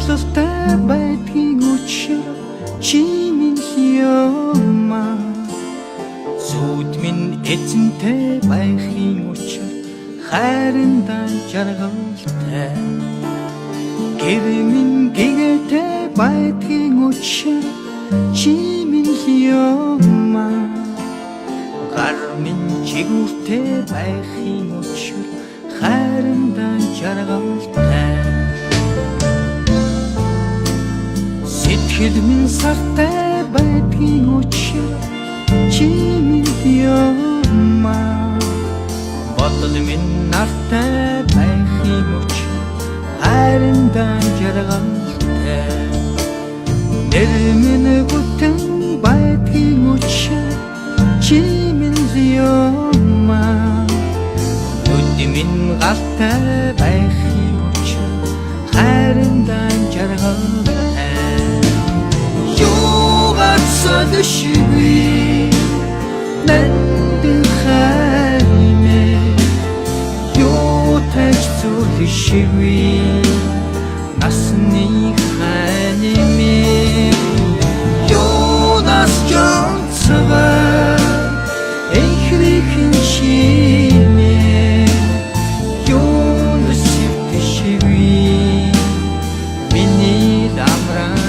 зовлонтой байдгийн учир чи минь юмаа зүуд минь эзэнтэй байхын учир хайрандаа жаргалтай гэр минь гэгээтэй байдгийн учир чи минь юмаа гар минь чигүүртэй байхын учир хайрандаа жаргалтай сэтгэл минь сартай байдгийн учир чи минь юмаа бодол минь нартай байхын учир хайрандаа жаргалтай нэр минь бүтэн байдгийн учир чи минь юмаа нүд минь галтай байхын учир хайрандаа жаргалтай Söylüşümü nenden halime Yotaç söylüşümü Nasni halime Yonas can sıvar Ehrikin şime Yonas sevdişimi Beni damran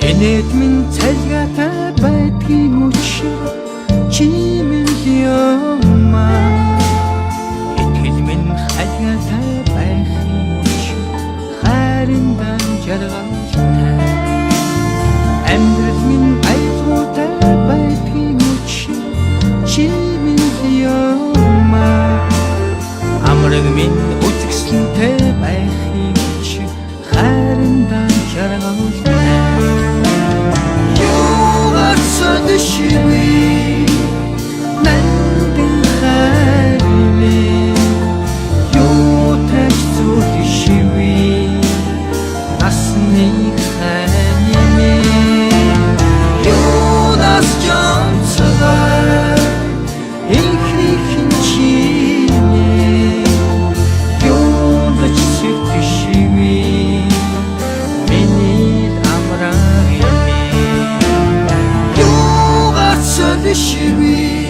Энэд минь цайлгатай байдгийн учир чи минь юмаа итгэл минь хайлгатай байхын учир хайрандаа жаргалтай амьдрал минь баяртай байдгийн учир чи минь юмаа амраг минь үзэсгэлэнтэй байхын учир хайрандаа жаргалтай Söylüşümü nenden halime Yotaç söylüşümü Nasni halime Yonas can sıvar Ehrikin çime Yotaç söylüşümü Beni amrayime Söylüşümü